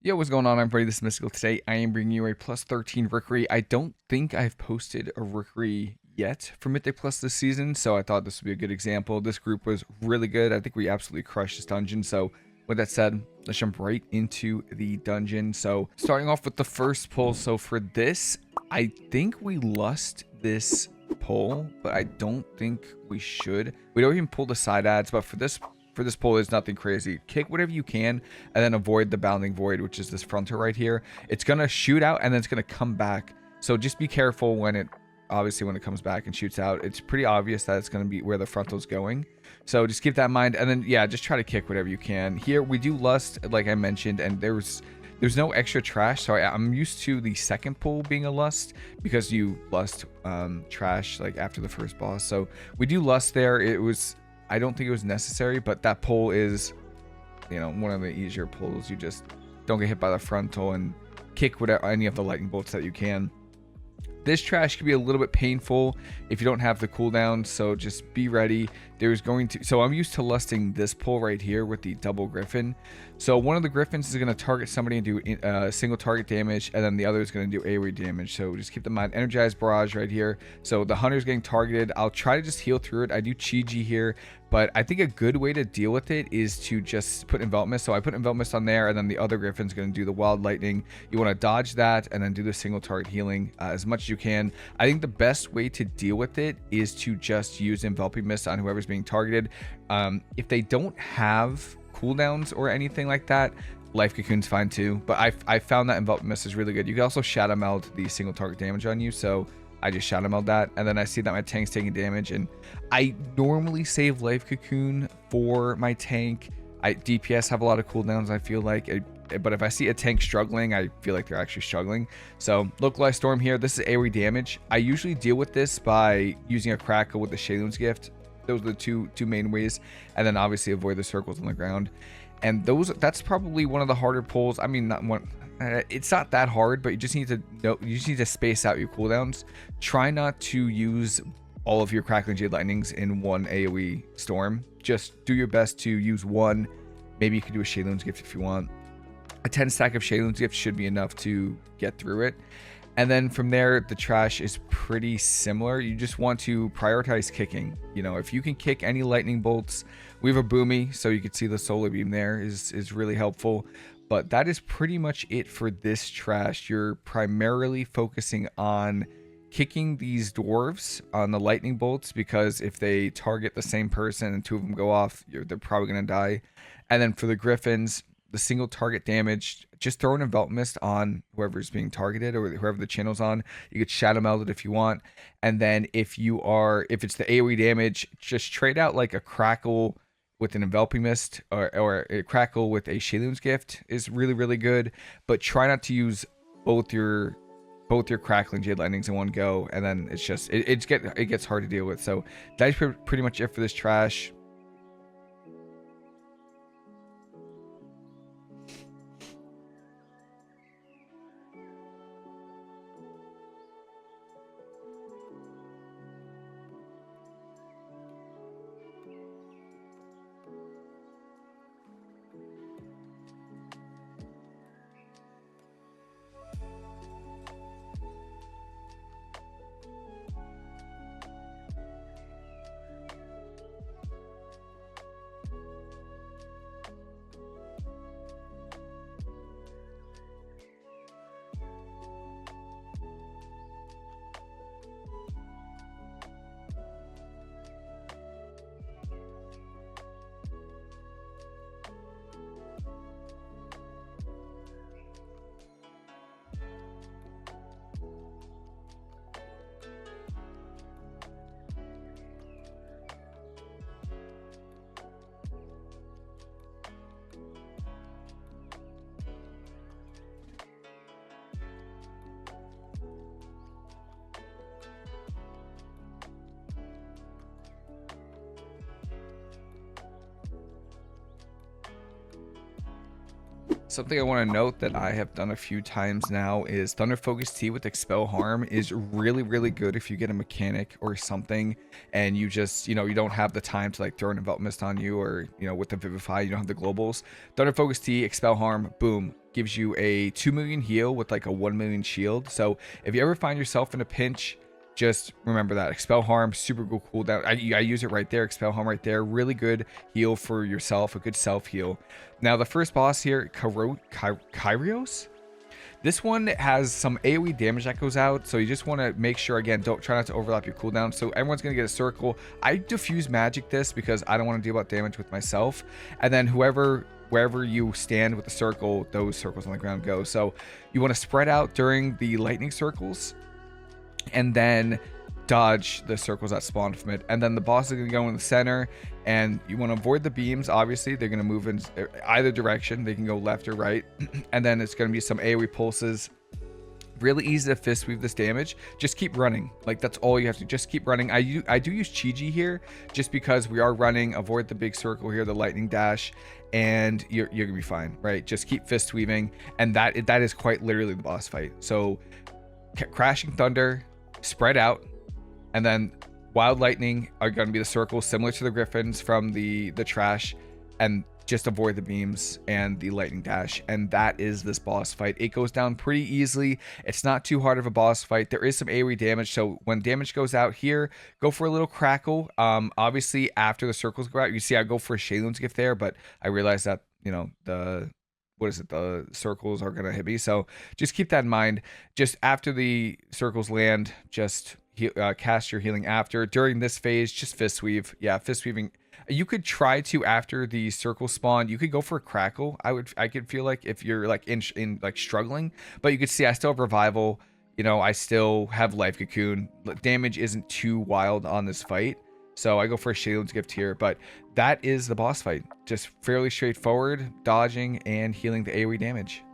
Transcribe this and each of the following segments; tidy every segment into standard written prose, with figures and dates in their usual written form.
Yo, what's going on, everybody? This is Mystical. Today, I am bringing you a plus 13 Rookery. I don't think I've posted a Rookery yet for Mythic Plus this season, so I thought this would be a good example. This group was really good. I think we absolutely crushed this dungeon. So with that said, let's jump right into the dungeon. So starting off with the first pull. So for this, I think we lust this pull, but I don't think we should. We don't even pull the side ads, but for this pull is nothing crazy. Kick whatever you can and then avoid the bounding void, which is this frontal right here. It's gonna shoot out and then it's gonna come back, so just be careful when it comes back and shoots out. It's pretty obvious that it's gonna be where the frontal's going, so just keep that in mind. And then yeah, just try to kick whatever you can. Here we do lust, like I mentioned, and there's no extra trash, so I'm used to the second pull being a lust because you lust trash like after the first boss. So we do lust there. I don't think it was necessary, but that pull is, one of the easier pulls. You just don't get hit by the frontal and kick any of the lightning bolts that you can. This trash can be a little bit painful if you don't have the cooldown, so just be ready. So I'm used to lusting this pull right here with the double griffin. So one of the griffins is going to target somebody and do single target damage, and then the other is going to do AoE damage. So just keep in mind, energized barrage right here. So the hunter's getting targeted. I'll try to just heal through it. I do Chi-Ji here, but I think a good way to deal with it is to just put envelop mist. So I put envelop mist on there, and then the other griffin's going to do the wild lightning. You want to dodge that and then do the single target healing as much as you can. I think the best way to deal with it is to just use enveloping mist on whoever's being targeted. If they don't have cooldowns or anything like that, life cocoon's fine too, but I found that enveloping mist is really good. You can also shadow meld the single target damage on you, so I just shadow meld that, and then I see that my tank's taking damage, and I normally save life cocoon for my tank. DPS have a lot of cooldowns, I feel like, but if I see a tank struggling, I feel like they're actually struggling. So localized storm here. This is AoE damage. I usually deal with this by using a crackle with the Shayloon's gift. Those are the two main ways, and then obviously avoid the circles on the ground. And that's probably one of the harder pulls. I mean, not one. It's not that hard, but you just need to space out your cooldowns. Try not to use all of your crackling jade lightnings in one AoE storm. Just do your best to use one. Maybe you could do a Shayloon's gift if you want. A 10 stack of Shayloon's gift should be enough to get through it. And then from there, the trash is pretty similar. You just want to prioritize kicking. If you can kick any lightning bolts, we have a boomy, so you can see the solar beam there is really helpful. But that is pretty much it for this trash. You're primarily focusing on kicking these dwarves on the lightning bolts, because if they target the same person and two of them go off, they're probably going to die. And then for the griffins, the single target damage, just throw an envelop mist on whoever's being targeted or whoever the channel's on. You could shadow meld it if you want. And then if it's the AoE damage, just trade out like a crackle with an enveloping mist, or a crackle with a Shayloon's gift is really, really good. But try not to use both your crackling jade lightnings in one go, and then it gets hard to deal with. So that's pretty much it for this trash. Something I want to note that I have done a few times now is Thunder Focus Tea with Expel Harm is really, really good if you get a mechanic or something and you just, you don't have the time to like throw an Envelop Mist on you, or, with the Vivify, you don't have the globals. Thunder Focus Tea, Expel Harm, boom. gives you a 2 million heal with like a 1 million shield. So if you ever find yourself in a pinch, just remember that. Expel Harm, super good cooldown. I use it right there. Expel Harm right there. Really good heal for yourself, a good self heal. Now the first boss here, Kyrioss. This one has some AoE damage that goes out, so you just want to make sure, again, don't try not to overlap your cooldown. So everyone's going to get a circle. I diffuse magic this because I don't want to deal about damage with myself. And then wherever you stand with the circle, those circles on the ground go. So you want to spread out during the lightning circles and then dodge the circles that spawn from it. And then the boss is going to go in the center, and you want to avoid the beams. Obviously they're going to move in either direction. They can go left or right. And then it's going to be some AoE pulses. Really easy to fist weave this damage. Just keep running. Like, that's all you have to just keep running. I do use Chi-Ji here just because we are running. Avoid the big circle here, the lightning dash, and you're gonna be fine, right? Just keep fist weaving, and that is quite literally the boss fight. So crashing thunder, spread out, and then wild lightning are going to be the circles similar to the griffins from the trash, and just avoid the beams and the lightning dash. And that is this boss fight. It goes down pretty easily. It's not too hard of a boss fight. There is some AoE damage, so when damage goes out here, go for a little crackle. Obviously after the circles go out, you see I go for a Shaylun's gift there, but I realized that, you know, the circles are gonna hit me, so just keep that in mind. Just after the circles land, just cast your healing after. During this phase, just fist weave. Yeah, fist weaving. You could try to, after the circle spawn, you could go for a crackle. I could feel like if you're like in like struggling, but you could see I still have revival. You know, I still have life cocoon. Damage isn't too wild on this fight, so I go for a Shaylun's gift here. But that is the boss fight. Just fairly straightforward, dodging and healing the AoE damage.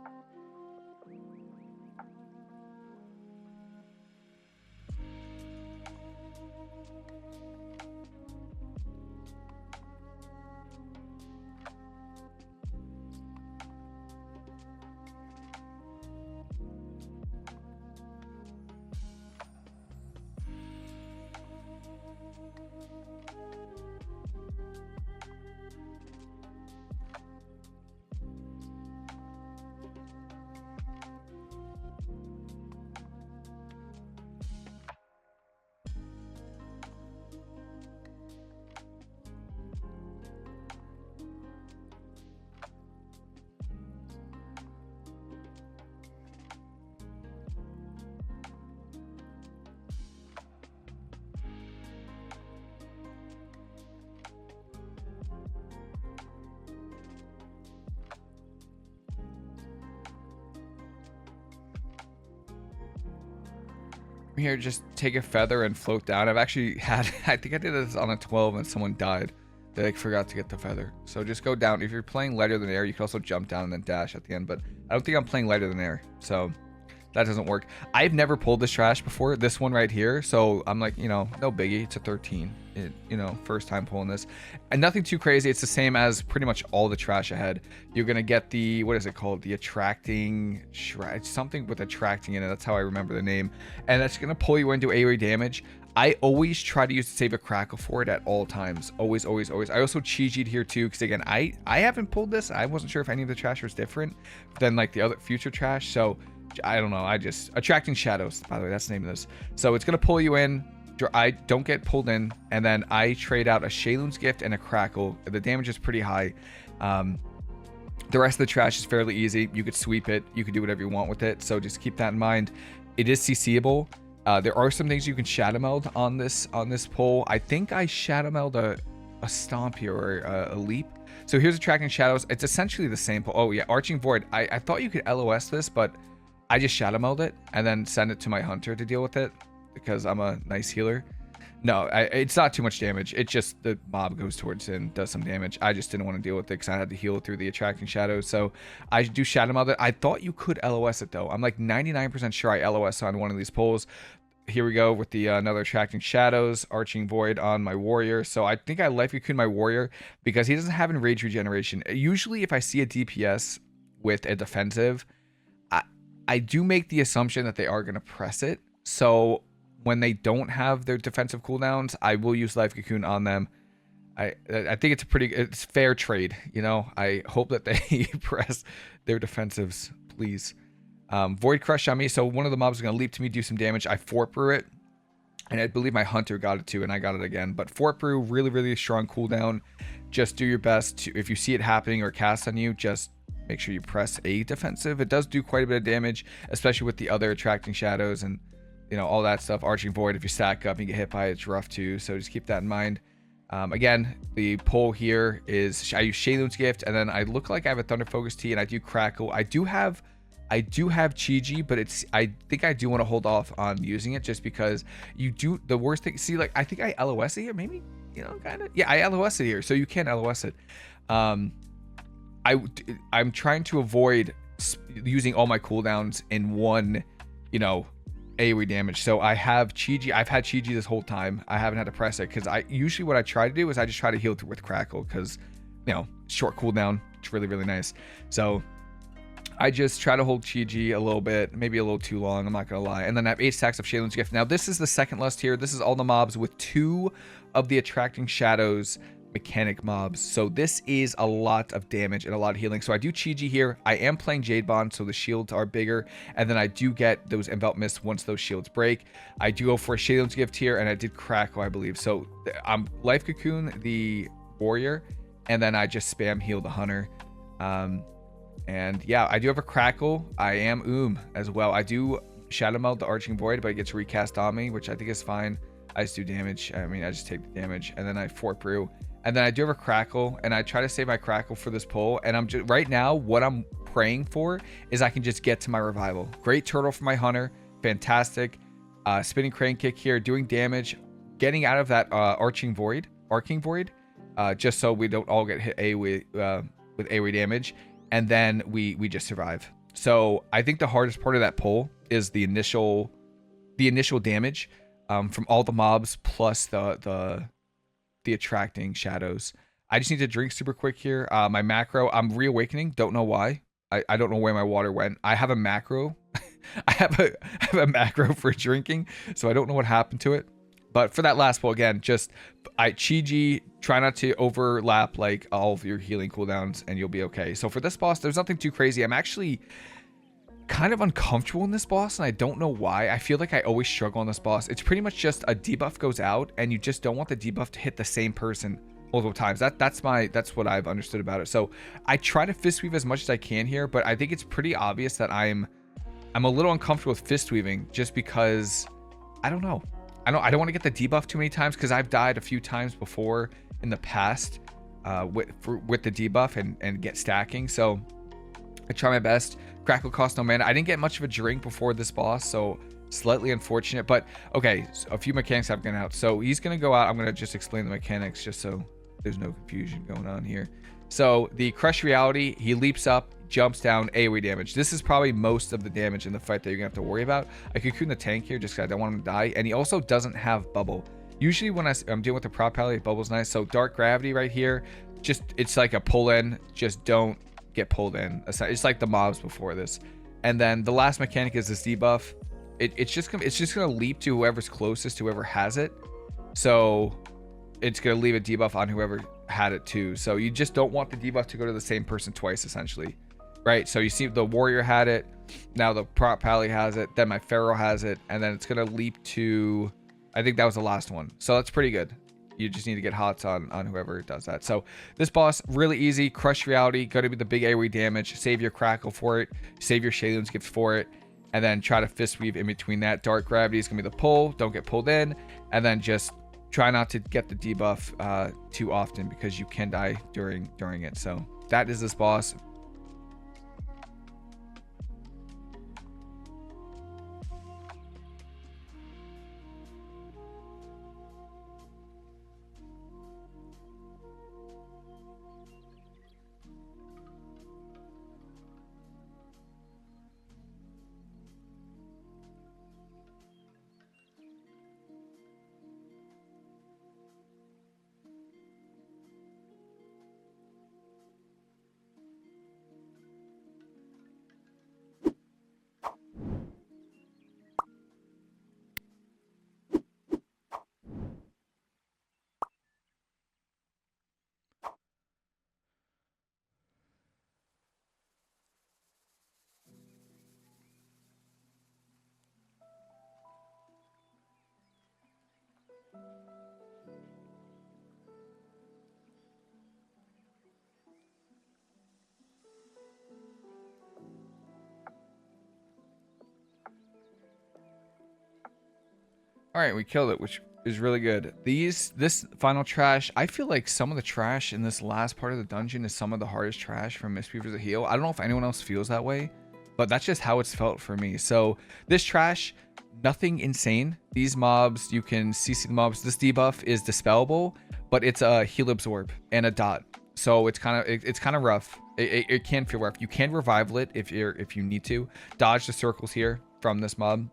Here, just take a feather and float down. I've actually had, I think I did this on a 12 and someone died. They like forgot to get the feather. So just go down. If you're playing lighter than air, you can also jump down and then dash at the end, but I don't think I'm playing lighter than air, so that doesn't work. I've never pulled this trash before, this one right here, so I'm like, you know, no biggie. It's a 13. You know, first time pulling this, and nothing too crazy. It's the same as pretty much all the trash ahead. You're gonna get the, what is it called, the attracting something with attracting in it. That's how I remember the name, and that's gonna pull you into AoE damage. I always try to use the save a crackle for it at all times. Always. I also Chi-Ji'd here too, because again, I haven't pulled this. I wasn't sure if any of the trash was different than like the other future trash, so I don't know. I just attracting shadows, by the way, that's the name of this. So it's gonna pull you in. I don't get pulled in, and then I trade out a Shaylun's gift and a crackle. The damage is pretty high. The rest of the trash is fairly easy. You could sweep it, you could do whatever you want with it, so just keep that in mind. It is CCable. There are some things you can shadow meld on this pull. I think I shadow meld a stomp here, or a leap. So here's attracting shadows. It's essentially the same pull. Oh yeah, arching void. I thought you could LOS this, but I just shadow meld it and then send it to my hunter to deal with it, because I'm a nice healer. No, it's not too much damage. It's just the mob goes towards it and does some damage. I just didn't want to deal with it because I had to heal through the attracting shadows. So I do shadow meld it. I thought you could LOS it though. I'm like 99% sure I LOS on one of these pulls. Here we go with the another attracting shadows, arching void on my warrior. So I think I life cocoon my warrior because he doesn't have enraged regeneration. Usually if I see a DPS with a defensive, I do make the assumption that they are going to press it. So when they don't have their defensive cooldowns, I will use life cocoon on them. I think it's fair trade. You know, I hope that they press their defensives, please. Void Crush on me. So one of the mobs is gonna leap to me, do some damage. I Fort Brew it, and I believe my Hunter got it too, and I got it again. But Fort Brew, really, really strong cooldown. Just do your best to, if you see it happening or cast on you, just make sure you press a defensive. It does do quite a bit of damage, especially with the other attracting shadows and, you know, all that stuff. Arching Void, if you stack up and you get hit by it, it's rough too. So just keep that in mind. Again, the pull here is I use Shayloon's Gift, and then I look like I have a Thunder Focus Tea, and I do Crackle. I do have Chi-Ji, but I think I do want to hold off on using it just because you do the worst thing. See, like, I think I LOS it here, maybe, you know, kind of. Yeah, I LOS it here, so you can LOS it. I'm trying to avoid using all my cooldowns in one, you know, AoE damage. So I have Chi-Ji. I've had Chi-Ji this whole time. I haven't had to press it because I usually what I try to do is I just try to heal through with Crackle because, you know, short cooldown. It's really, really nice. So I just try to hold Chi-Ji a little bit, maybe a little too long, I'm not gonna lie. And then I have 8 stacks of Shayloon's Gift. Now this is the second list here. This is all the mobs with 2 of the Attracting Shadows mechanic mobs. So this is a lot of damage and a lot of healing. So I do Chi-Ji here. I am playing Jade Bond, so the shields are bigger. And then I do get those Envelop Mists once those shields break. I do go for a Shayloon's Gift here, and I did Crackle, I believe. So I'm Life Cocoon, the Warrior, and then I just spam heal the Hunter. And yeah, I do have a Crackle. I am as well. I do Shadow Meld the Arching Void, but it gets recast on me, which I think is fine. I just do damage. I mean, I just take the damage, and then I Fort Brew. And then I do have a Crackle, and I try to save my Crackle for this pull. And I'm just right now, what I'm praying for is I can just get to my revival. Great turtle for my Hunter, fantastic. Spinning Crane Kick here, doing damage, getting out of that Arcing Void, just so we don't all get hit with AoE damage, and then we just survive. So I think the hardest part of that pull is the initial damage from all the mobs plus the attracting shadows. I just need to drink super quick here. My macro, I'm reawakening. Don't know why. I don't know where my water went. I have a macro. I have a macro for drinking, so I don't know what happened to it. But for that last pull, again, just Chi-Ji, try not to overlap like all of your healing cooldowns, and you'll be okay. So for this boss, there's nothing too crazy. I'm actually kind of uncomfortable in this boss, and I don't know why. I feel like I always struggle on this boss. It's pretty much just a debuff goes out, and you just don't want the debuff to hit the same person multiple times. That's what I've understood about it. So I try to fist weave as much as I can here, but I think it's pretty obvious that I'm a little uncomfortable with fist weaving just because I don't know. I don't want to get the debuff too many times because I've died a few times before in the past with the debuff and get stacking. So I try my best. Crackle costs no mana. I didn't get much of a drink before this boss, so slightly unfortunate. But okay, so a few mechanics I've gotten out. So he's gonna go out. I'm gonna just explain the mechanics just so there's no confusion going on here. So the Crush Reality, he leaps up, jumps down, AoE damage. This is probably most of the damage in the fight that you're gonna have to worry about. I cocoon the tank here just because I don't want him to die, and he also doesn't have bubble. Usually when I'm dealing with the prop pally, bubble's nice. So Dark Gravity right here, just it's like a pull in. Just don't get pulled in. It's like the mobs before this. And then the last mechanic is this debuff. It's just gonna leap to whoever's closest to whoever has it. So it's gonna leave a debuff on whoever had it too. So you just don't want the debuff to go to the same person twice, essentially, right? So you see the warrior had it, now the prop pally has it, then my pharaoh has it, and then it's gonna leap to, I think that was the last one. So that's pretty good. You just need to get hots on whoever does that. So this boss, really easy. Crush Reality, going to be the big AoE damage. Save your Crackle for it. Save your Shayloon's Gift for it. And then try to fist weave in between that. Dark Gravity is going to be the pull. Don't get pulled in. And then just try not to get the debuff too often because you can die during it. So that is this boss. All right, we killed it, which is really good. This final trash, I feel like some of the trash in this last part of the dungeon is some of the hardest trash from Mistweaver to heal. I don't know if anyone else feels that way, but that's just how it's felt for me. So this trash, nothing insane. These mobs, you can CC the mobs. This debuff is dispellable, but it's a heal absorb and a dot. So it's kind of rough. It can feel rough. You can revival it if you need to. Dodge the circles here from this mob.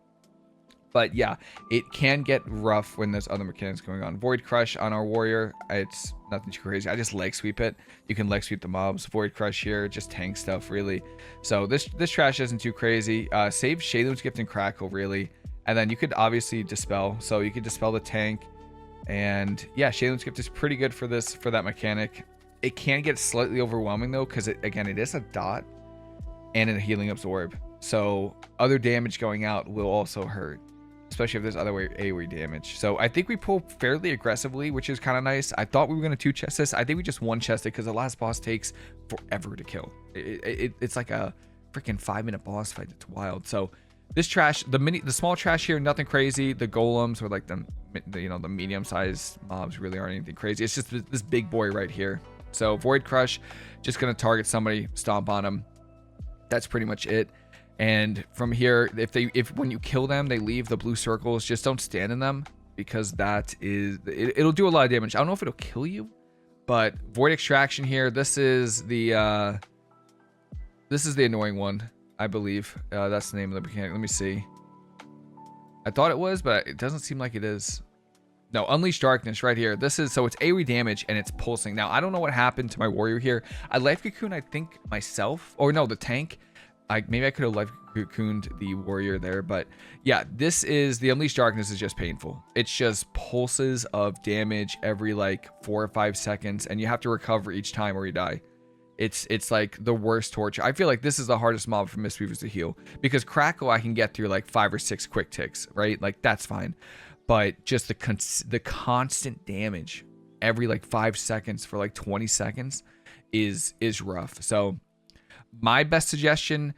But yeah, it can get rough when there's other mechanics going on. Void Crush on our warrior, it's nothing too crazy. I just leg sweep it. You can leg sweep the mobs. Void Crush here, just tank stuff really. So this trash isn't too crazy. Save Shayloon's Gift and Crackle really. And then you could obviously dispel. So you could dispel the tank. And yeah, Shayloon's Gift is pretty good for that mechanic. It can get slightly overwhelming though, because again, it is a dot and a healing absorb. So other damage going out will also hurt, especially if there's other AoE damage. So I think we pull fairly aggressively, which is kind of nice. I thought we were going to 2-chest this. I think we just 1-chested because the last boss takes forever to kill. It's like a freaking 5-minute boss fight. It's wild. So this trash, the small trash here, nothing crazy. The golems or like the medium-sized mobs really aren't anything crazy. It's just this big boy right here. So Void Crush, just going to target somebody, stomp on them. That's pretty much it. And from here, if when you kill them, they leave the blue circles, just don't stand in them, because it'll do a lot of damage. I don't know if it'll kill you, but Void Extraction here, this is the annoying one, I believe. That's the name of the mechanic. Let me see. I thought it was, but it doesn't seem like it is. No, Unleash Darkness right here. So it's AoE damage and it's pulsing. Now, I don't know what happened to my warrior here. I life cocooned, I think, myself. Or no, the tank. Maybe I could have life cocooned the warrior there. But yeah, the Unleash Darkness is just painful. It's just pulses of damage every like 4 or 5 seconds. And you have to recover each time or you die. It's like the worst torture. I feel like this is the hardest mob for Mistweavers to heal. Because Crackle, I can get through like 5 or 6 quick ticks, right? Like, that's fine. But just the constant damage every like 5 seconds for like 20 seconds is rough. So my best suggestion,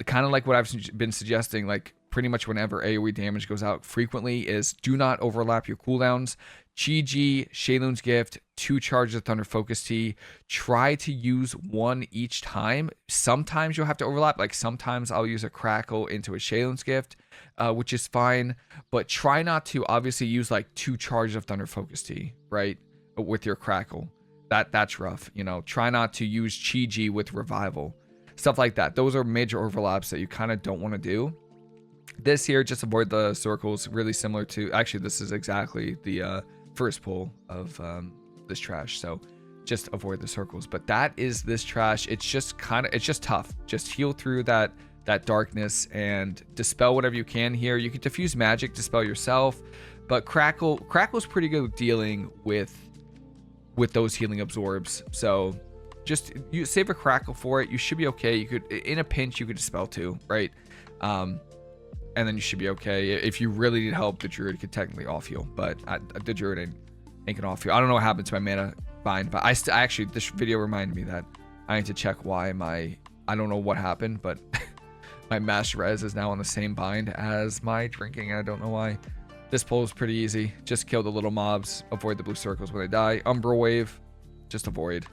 kind of like what I've been suggesting, like pretty much whenever AoE damage goes out frequently, is do not overlap your cooldowns. Chi-Ji, Shayloon's Gift, 2 charges of Thunder Focus Tea. Try to use 1 each time. Sometimes you'll have to overlap. Like sometimes I'll use a Crackle into a Shayloon's Gift, which is fine. But try not to obviously use like 2 charges of Thunder Focus Tea, right? With your Crackle. That's rough. You know, try not to use Chi-Ji with Revival. Stuff like that. Those are major overlaps that you kind of don't want to do. This here, just avoid the circles. Really similar to, actually, this is exactly the first pull of this trash. So just avoid the circles. But that is this trash. It's just tough. Just heal through that darkness and dispel whatever you can here. You can diffuse magic, dispel yourself. But Crackle's pretty good with dealing with those healing absorbs. So just you save a Crackle for it. You should be okay. You could, in a pinch, you could dispel too, right? And then you should be okay. If you really need help, the Druid could technically off heal, but the Druid ain't gonna off heal. I don't know what happened to my mana bind, but I actually, this video reminded me that I need to check why I don't know what happened, but my Master Res is now on the same bind as my drinking. I don't know why. This pull is pretty easy. Just kill the little mobs, avoid the blue circles when they die. Umbral Wave, just avoid.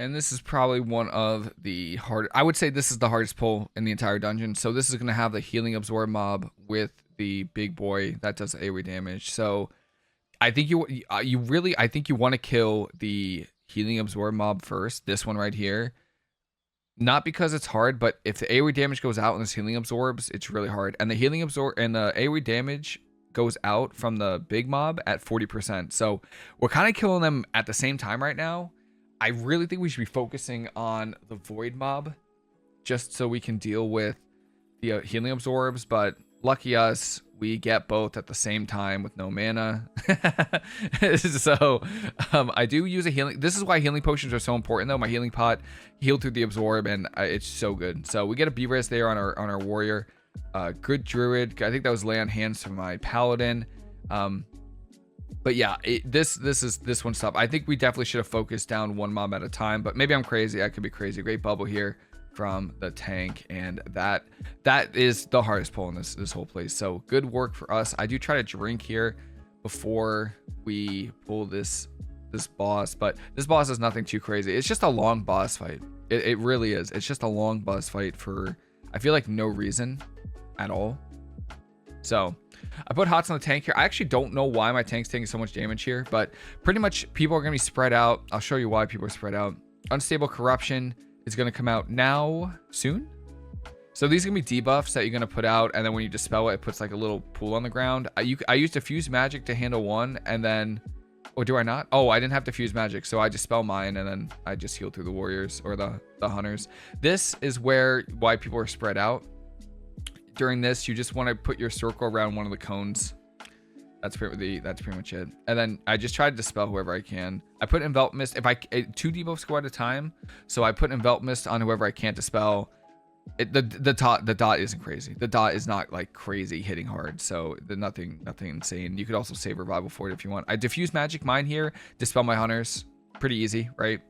And this is probably one of the hard. I would say this is the hardest pull in the entire dungeon. So this is going to have the healing absorb mob with the big boy that does AoE damage. So I think I think you want to kill the healing absorb mob first. This one right here. Not because it's hard, but if the AoE damage goes out and this healing absorbs, it's really hard. And the healing absorb and the AoE damage goes out from the big mob at 40%. So we're kind of killing them at the same time right now. I really think we should be focusing on the void mob just so we can deal with the healing absorbs, but lucky us, we get both at the same time with no mana. So I do use a healing. This is why healing potions are so important though. My healing pot healed through the absorb and it's so good. So we get a B-res there on our warrior. Good druid. I think that was lay on hands for my paladin. But yeah, this one's tough. I think we definitely should have focused down one mob at a time, but maybe I'm crazy. I could be crazy. Great bubble here from the tank, and that is the hardest pull in this whole place. So good work for us. I do try to drink here before we pull this boss, but this boss is nothing too crazy. It's just a long boss fight. It really is. It's just a long boss fight for, I feel like, no reason at all. So I put hots on the tank here. I actually don't know why my tank's taking so much damage here, but pretty much people are going to be spread out. I'll show you why people are spread out. Unstable corruption is going to come out now soon. So these are going to be debuffs that you're going to put out, and then when you dispel it, it puts like a little pool on the ground. I used diffuse magic to handle one, and then, or do I not? Oh, I didn't have diffuse magic, so I dispel mine, and then I just heal through the warriors or the hunters. This is why people are spread out. During this, you just want to put your circle around one of the cones. That's pretty much it. And then I just try to dispel whoever I can. I put envelop mist. If 2 debuffs go at a time, so I put envelop mist on whoever I can't dispel. The dot isn't crazy. The dot is not like crazy hitting hard. So nothing insane. You could also save revival for it if you want. I diffuse magic mine here. Dispel my hunters. Pretty easy, right?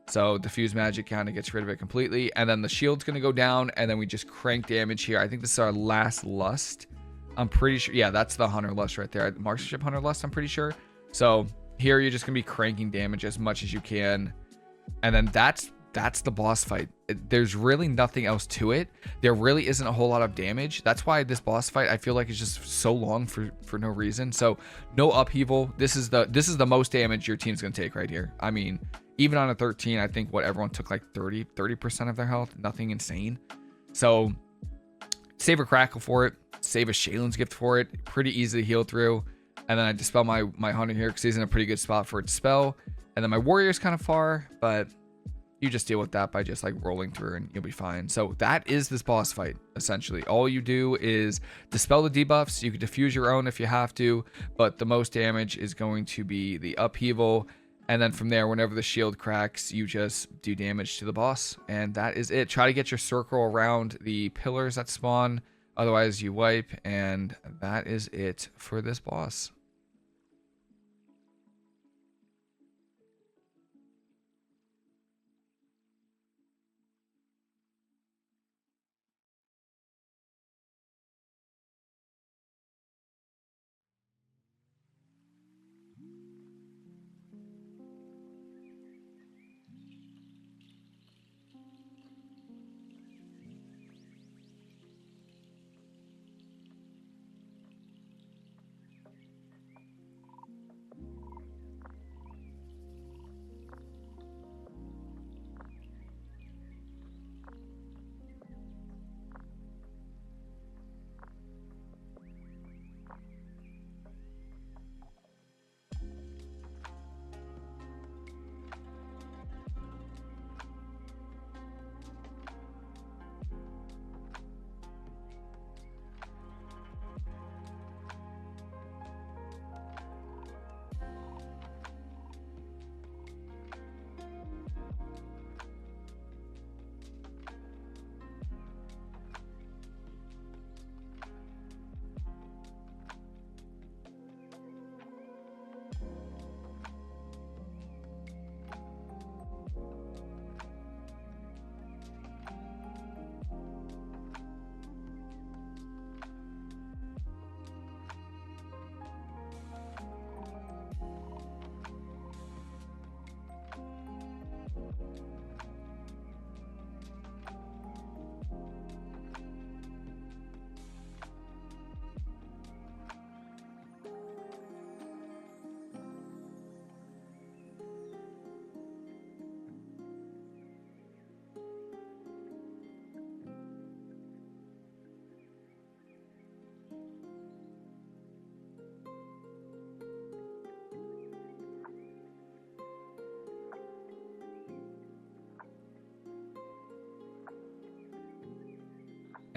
So diffuse magic kind of gets rid of it completely. And then the shield's going to go down. And then we just crank damage here. I think this is our last lust. I'm pretty sure. Yeah, that's the hunter lust right there. Marksmanship hunter lust, I'm pretty sure. So here you're just going to be cranking damage as much as you can. And then that's the boss fight. There's really nothing else to it. There really isn't a whole lot of damage. That's why this boss fight, I feel like, is just so long for no reason. So no upheaval. This is the most damage your team's going to take right here. I mean, even on a 13, I think everyone took like 30% of their health. Nothing insane. So save a crackle for it. Save a Shalen's gift for it. Pretty easy to heal through. And then I dispel my hunter here because he's in a pretty good spot for it to spell. And then my warrior's kind of far, but you just deal with that by just like rolling through and you'll be fine. So that is this boss fight, essentially. All you do is dispel the debuffs. You can diffuse your own if you have to, but the most damage is going to be the upheaval. And then from there, whenever the shield cracks, you just do damage to the boss. And that is it. Try to get your circle around the pillars that spawn. Otherwise, you wipe. And that is it for this boss.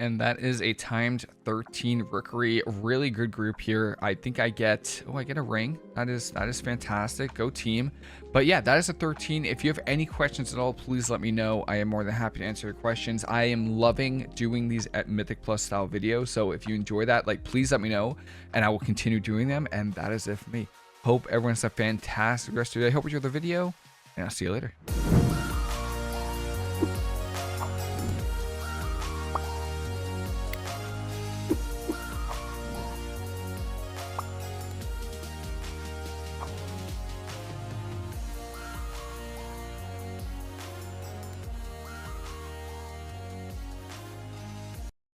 and that is a timed 13 Rookery. Really good group here. I think I get, oh, I get a ring. That is fantastic. Go team. But yeah, that is a 13. If you have any questions at all, please let me know. I am more than happy to answer your questions. I am loving doing these at Mythic Plus style videos. So if you enjoy that, like, please let me know and I will continue doing them. And that is it for me. Hope everyone has a fantastic rest of your day. Hope you enjoyed the video and I'll see you later.